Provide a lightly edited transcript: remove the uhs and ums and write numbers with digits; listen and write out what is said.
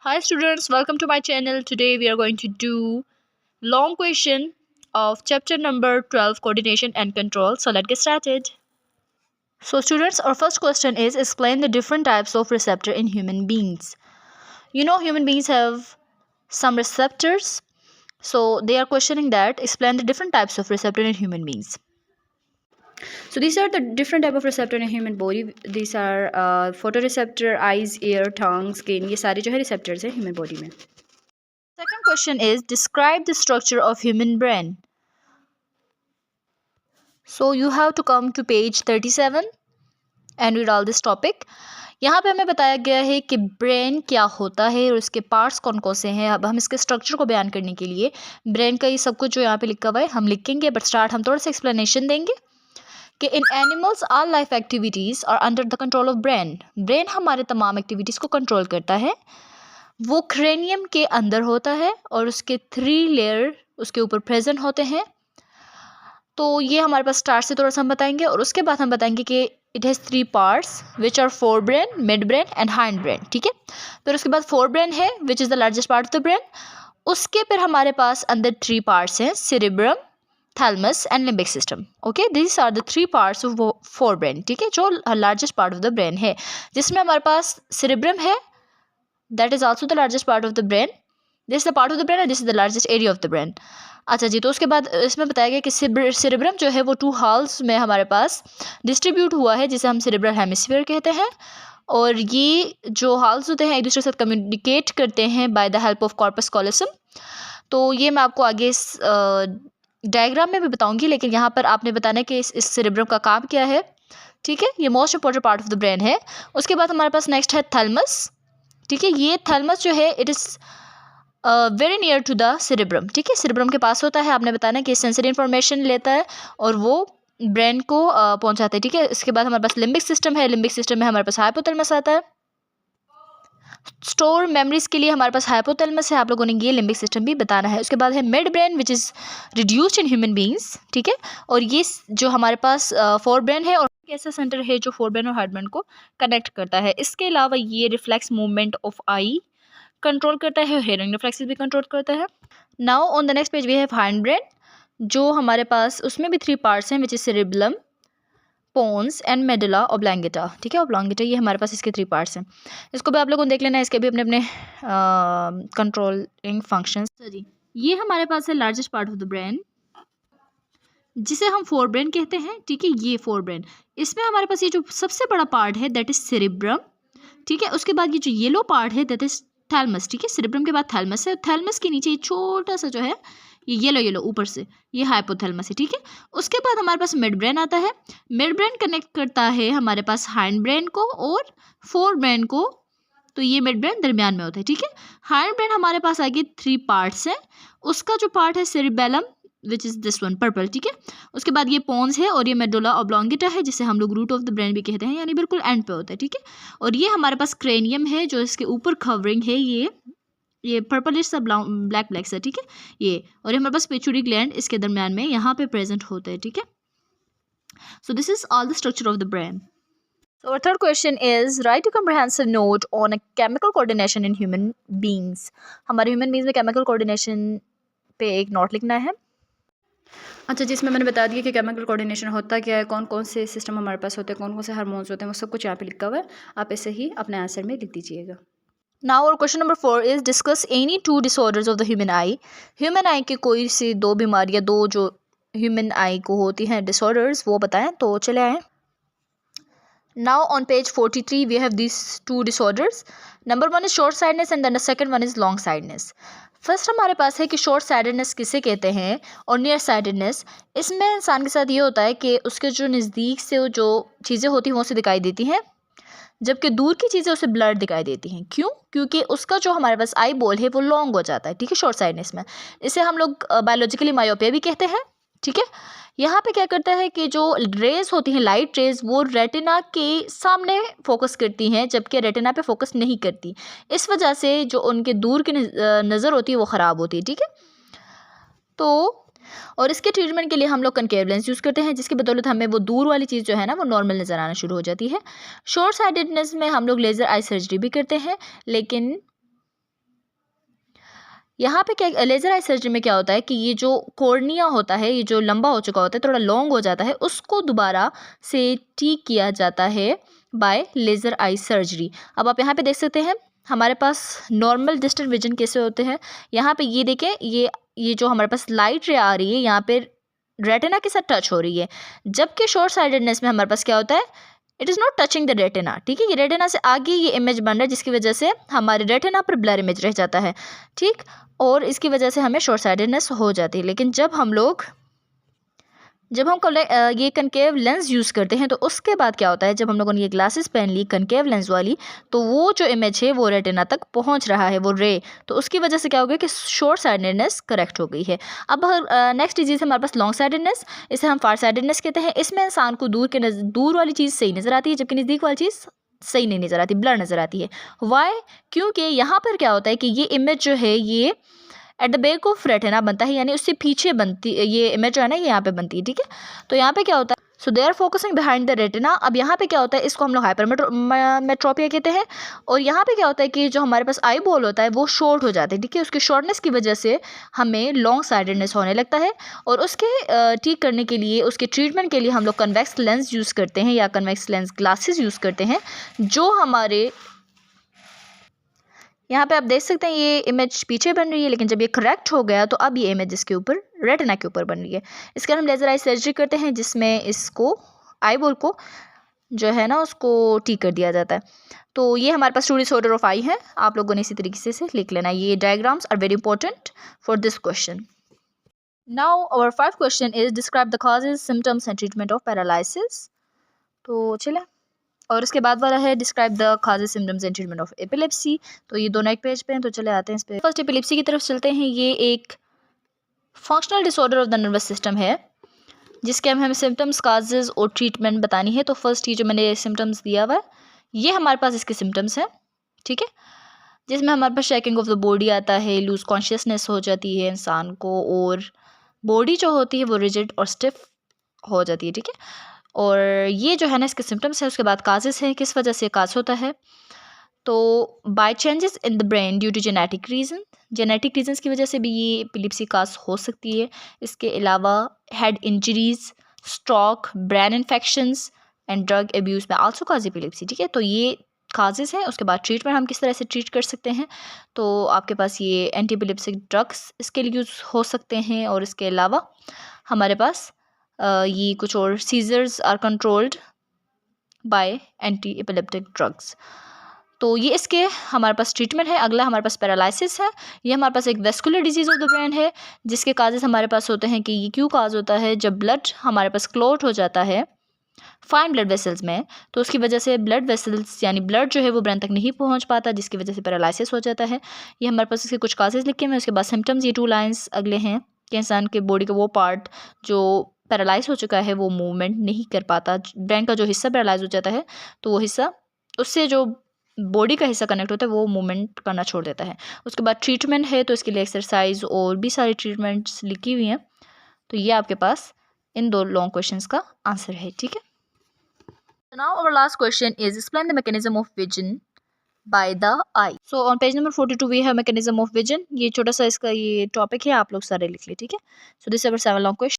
Hi students, welcome to my channel. Today we are going to do long question of chapter number 12, coordination and control. So let's get started. So students, our first question is explain the different types of receptor in human beings. You know human beings have some receptors. So they are questioning that explain the different types of receptor in human beings. So these are the different type of receptor in a human body. These are photoreceptor, eyes, ear, tongue, skin. ये सारे जो है receptors हैं human body में. Second question is describe the structure of human brain. So you have to come to page 37 and read all this topic. यहाँ पे हमें बताया गया है कि ब्रेन क्या होता है और उसके पार्ट्स कौन कौन से हैं. अब हम इसके स्ट्रक्चर को बयान करने के लिए ब्रेन का ये सब कुछ जो यहाँ पे लिखा हुआ है हम लिखेंगे, बट स्टार्ट हम थोड़ा सा एक्सप्लेनेशन देंगे कि इन एनिमल्स आल लाइफ एक्टिविटीज़ और under the control of brain. Brain हमारे तमाम एक्टिविटीज़ को कंट्रोल करता है. वो क्रेनियम के अंदर होता है और उसके 3 लेयर उसके ऊपर प्रेजेंट होते हैं. तो ये हमारे पास स्टार्ट से थोड़ा सा हम बताएंगे और उसके बाद हम बताएंगे कि it has 3 parts which are forebrain, midbrain and hindbrain. ठीक है, फिर उसके बाद फोर ब्रेन है which is the largest part of the brain. उसके फिर हमारे पास अंदर 3 पार्ट्स हैं, cerebrum, thalamus and limbic system. Okay, this are the 3 parts of forebrain. ठीक है, जो largest part of the brain है, जिसमें हमारे पास सेरेब्रम है, that is also the largest part of the brain. This is the part of the brain and this is the largest area of the brain. अच्छा जी, तो उसके बाद इसमें बताया गया कि सेरेब्रम जो है वो 2 हॉल्स में हमारे पास डिस्ट्रीब्यूट हुआ है, जिसे हम सेरेब्रल हेमिस्फीयर कहते हैं. और ये जो हॉल्स होते हैं एक दूसरे के साथ कम्युनिकेट करते हैं by the help of corpus callosum. तो ये मैं आपको आगे इस डायग्राम में भी बताऊंगी, लेकिन यहाँ पर आपने बताना है कि इस सेरेब्रम का काम क्या है. ठीक है, ये most important part of the brain है. उसके बाद हमारे पास नेक्स्ट है थैलमस. ठीक है, ये थैलमस जो है it is very near to the cerebrum. ठीक है, सेरेब्रम के पास होता है. आपने बताना कि सेंसरी इन्फॉर्मेशन लेता है और वो ब्रेन को पहुंचाता है. ठीक है, इसके बाद हमारे पास लिम्बिक सिस्टम है. लिम्बिक सिस्टम में हमारे पास हाइपोथैलेमस आता है. स्टोर मेमोरीज के लिए हमारे पास हाइपोथैलेमस है. आप लोगों ने ये लिम्बिक सिस्टम भी बताना है. उसके बाद है mid brain which is reduced in human beings. ठीक है, और ये जो हमारे पास फोर ब्रेन है और ऐसा सेंटर है जो फोर ब्रेन और हार्ड ब्रेन को कनेक्ट करता है. इसके अलावा ये reflex movement of eye control करता है, हेयरिंग रिफ्लेक्सेस भी कंट्रोल करता है. Now on the next page we have hindbrain, जो हमारे पास उसमें भी 3 पार्ट्स हैं which is cerebellum, pons and medulla oblongata. ठीक है, ऑब्लांगेटा ये हमारे पास इसके 3 पार्ट्स हैं. इसको भी आप लोगों को देख लेना है, इसके भी अपने अपने कंट्रोलिंग फंक्शंस. जी, ये हमारे पास है largest part of the brain जिसे हम फोर ब्रेन कहते हैं. ठीक है, ये फोर ब्रेन, इसमें हमारे पास ये जो सबसे बड़ा पार्ट है दैट इज सेरेब्रम. ठीक है, उसके बाद ये जो येलो पार्ट है दैट इज थैलमस. ठीक है, सेरेब्रम के बाद थैलमस है. थैलमस के नीचे ये छोटा सा जो है ये येलो येलो ऊपर से ये हाइपोथैलेमस है. ठीक है, उसके बाद हमारे पास मिड ब्रेन आता है. मिड ब्रेन कनेक्ट करता है हमारे पास हाइंड ब्रेन को और फोर ब्रेन को. तो ये मिड ब्रेन दरमियान में होता है. ठीक है, हाइंड ब्रेन हमारे पास आगे 3 पार्ट्स हैं. उसका जो पार्ट है cerebellum which is this one purple. ठीक है, उसके बाद ये पोन्स है और ये मेडुला ऑब्लांगेटा है जिसे हम लोग रूट ऑफ द ब्रेन भी कहते हैं, यानी बिल्कुल एंड पे होता है. ठीक है, और ये हमारे पास क्रेनियम है जो इसके ऊपर कवरिंग है, ये पर्पलिश सा ब्लैक ब्लैक सा. ठीक है, ये और ये हमारे पास पिट्यूटरी ग्लैंड इसके दरम्यान में यहाँ पे प्रेजेंट होता है. ठीक है, so this is all the structure of the brain. So our third question is write a comprehensive note on a chemical coordination in human beings. हमारे human beings में chemical coordination पे एक नोट लिखना है. अच्छा, जिसमें मैंने बता दिया कि केमिकल कोऑर्डिनेशन होता क्या है, कौन कौन से सिस्टम हमारे पास होते हैं, कौन कौन से हार्मोन्स होते हैं, वो सब कुछ यहाँ पे लिखा हुआ है. आप ऐसे ही अपने आंसर में लिख दीजिएगा. नाउ और question number 4 is discuss any 2 disorders of the human I. Human आई के कोई सी 2 बीमारियाँ, 2 जो ह्यूमन आई को होती हैं डिसऑर्डर्स, वो बताएं. तो चले आएँ. Now on page 43 we have these 2 disorders. Number 1 is short sightedness and then the second one is long sightedness. First हमारे पास है कि शॉर्ट साइडेडनेस किसे कहते हैं और नियर साइडेडनेस. इसमें इंसान के साथ ये होता है कि उसके जो नज़दीक से जो चीज़ें होती हैं वो उसे दिखाई देती हैं, जबकि दूर की चीज़ें उसे ब्लर दिखाई देती हैं. क्यों? क्योंकि उसका जो हमारे पास आई बॉल है वो लॉन्ग हो जाता है. ठीक है, शॉर्ट साइडनेस में. इसे हम लोग बायोलॉजिकली मायोपिया भी कहते हैं. ठीक है, यहाँ पे क्या करता है कि जो रेज होती हैं, लाइट रेज, वो रेटिना के सामने फोकस करती हैं जबकि रेटिना पे फोकस नहीं करती. इस वजह से जो उनके दूर की नज़र होती है वो ख़राब होती है. ठीक है, तो और इसके ट्रीटमेंट के लिए हम लोग कनकेव लेंस यूज़ करते हैं, जिसकी बदौलत हमें वो दूर वाली चीज़ जो है ना वो नॉर्मल नज़र आना शुरू हो जाती है. शॉर्ट साइडेडनेस में हम लोग लेज़र आई सर्जरी भी करते हैं, लेकिन यहाँ पे क्या लेज़र आई सर्जरी में क्या होता है कि ये जो कॉर्निया होता है, ये जो लंबा हो चुका होता है, थोड़ा लॉन्ग हो जाता है, उसको दोबारा से ठीक किया जाता है बाय लेज़र आई सर्जरी। अब आप यहाँ पे देख सकते हैं हमारे पास नॉर्मल डिस्टेंट विजन कैसे होते हैं। यहाँ पे ये देखें, ये जो हमारे पास लाइट रे आ रही है यहाँ पे रेटिना के साथ टच हो रही है, जबकि शॉर्ट साइडेडनेस में हमारे पास क्या होता है, it is not touching the retina. ठीक है, ये रेटिना से आगे ये इमेज बन रहा है, जिसकी वजह से हमारे रेटिना पर ब्लर इमेज रह जाता है। ठीक, और इसकी वजह से हमें शॉर्ट साइडेडनेस हो जाती है। लेकिन जब हम ये कनकेव लेंस यूज़ करते हैं तो उसके बाद क्या होता है, जब हम लोगों ने ये ग्लासेस पहन ली कनकेव लेंस वाली, तो वो जो इमेज है वो रेटिना तक पहुंच रहा है, वो रे, तो उसकी वजह से क्या हो गया कि शॉर्ट साइडेडनेस करेक्ट हो गई है। अब नेक्स्ट डिजीज़ है हमारे पास लॉन्ग साइडेडनेस, इसे हम फार साइडेडनेस कहते हैं। इसमें इंसान को दूर वाली चीज़ सही नज़र आती है, जबकि नज़दीक वाली चीज़ सही नहीं नज़र आती, ब्लर नज़र आती है। वाई? क्योंकि यहाँ पर क्या होता है कि ये इमेज जो है ये at the back of retina बनता है, यानी उससे पीछे बनती ये इमेज जो है ना, ये यहाँ पे बनती है। ठीक है, तो यहाँ पे क्या होता है, so they are focusing behind the retina. अब यहाँ पे क्या होता है, इसको हम लोग हाइपरमेट्रोपिया कहते हैं। और यहाँ पे क्या होता है कि जो हमारे पास आई बॉल होता है वो शॉर्ट हो जाता है। ठीक है, उसकी शॉर्टनेस की वजह से हमें लॉन्ग साइडेडनेस होने लगता है, और उसके ठीक करने के लिए, उसके ट्रीटमेंट के लिए हम लोग कन्वेक्स लेंस यूज़ करते हैं या कन्वेक्स लेंस ग्लासेस यूज़ करते हैं, जो हमारे यहाँ पे आप देख सकते हैं ये इमेज पीछे बन रही है, लेकिन जब ये करेक्ट हो गया तो अब ये इमेज इसके ऊपर रेटिना के ऊपर बन रही है। इसके हम लेज़र आई सर्जरी करते हैं, जिसमें इसको आई बॉल को जो है ना उसको ठीक कर दिया जाता है। तो ये हमारे पास 2 डिसऑर्डर ऑफ आई है, आप लोगों ने इसी तरीके से लिख लेना। ये diagrams are very important for this question. Now our 5th question is describe the causes, symptoms and treatment of paralysis. तो चले, और उसके बाद वाला है describe the causes, symptoms and treatment of epilepsy. तो ये दोनों एक पेज पे हैं, तो चले आते हैं इस पे। फर्स्ट एपिलेप्सी की तरफ चलते हैं। ये एक functional disorder of the nervous system है, जिसके हमें सिम्टम्स, काजेज और ट्रीटमेंट बतानी है। तो फर्स्ट ये जो मैंने सिम्टम्स दिया हुआ है, ये हमारे पास इसके सिम्टम्स हैं। ठीक है, जिसमें हमारे पास शेकिंग ऑफ द बॉडी आता है, लूज कॉन्शियसनेस हो जाती है इंसान को, और बॉडी जो होती है वो रिजिड और स्टिफ हो जाती है। ठीक है, और ये जो है ना इसके सिम्टम्स है। उसके बाद काजेस है, किस वजह से काज होता है, तो by changes in the brain due to genetic reason, genetic reasons की वजह से भी ये एपिलेप्सी काज हो सकती है। इसके अलावा head injuries, stroke, brain infections and drug abuse में आल्सो काज एपिलेप्सी। ठीक है, तो ये काजेज़ हैं। उसके बाद ट्रीटमेंट हम किस तरह से ट्रीट कर सकते हैं, तो आपके पास ये एंटी एपिलेप्टिक ड्रग्स इसके लिए यूज़ हो सकते हैं, और इसके अलावा हमारे पास ये कुछ और seizures are controlled by anti epileptic drugs. तो ये इसके हमारे पास ट्रीटमेंट है। अगला हमारे पास पैरालिसिस है। ये हमारे पास एक vascular disease of the brain है, जिसके काजेस हमारे पास होते हैं कि ये क्यों काज होता है, जब ब्लड हमारे पास क्लॉट हो जाता है फाइन ब्लड वेसल्स में, तो उसकी वजह से ब्लड वेसल्स यानी ब्लड जो है वो ब्रेन तक नहीं पहुंच पाता, जिसकी वजह से पैरालिसिस हो जाता है। ये हमारे पास इसके कुछ काजेस लिखे हुए हैं। उसके बाद सिम्टम्स, ये 2 लाइन्स अगले हैं कि इंसान के बॉडी का वो पार्ट जो पैरालाइज हो चुका है वो मूवमेंट नहीं कर पाता, ब्रेन का जो हिस्सा पैरालाइज हो जाता है तो वो हिस्सा उससे जो बॉडी का हिस्सा कनेक्ट होता है वो मूवमेंट करना छोड़ देता है। उसके बाद ट्रीटमेंट है, तो इसके लिए एक्सरसाइज और भी सारी ट्रीटमेंट्स लिखी हुई हैं। तो ये आपके पास इन 2 लॉन्ग क्वेश्चंस का आंसर है। ठीक है, now our last question is explain the mechanism of vision by the eye. So on page number 42 we have mechanism of vision. ये छोटा सा इसका ये टॉपिक है, आप लोग सारे लिख ले। ठीक है, so this our 7 long question.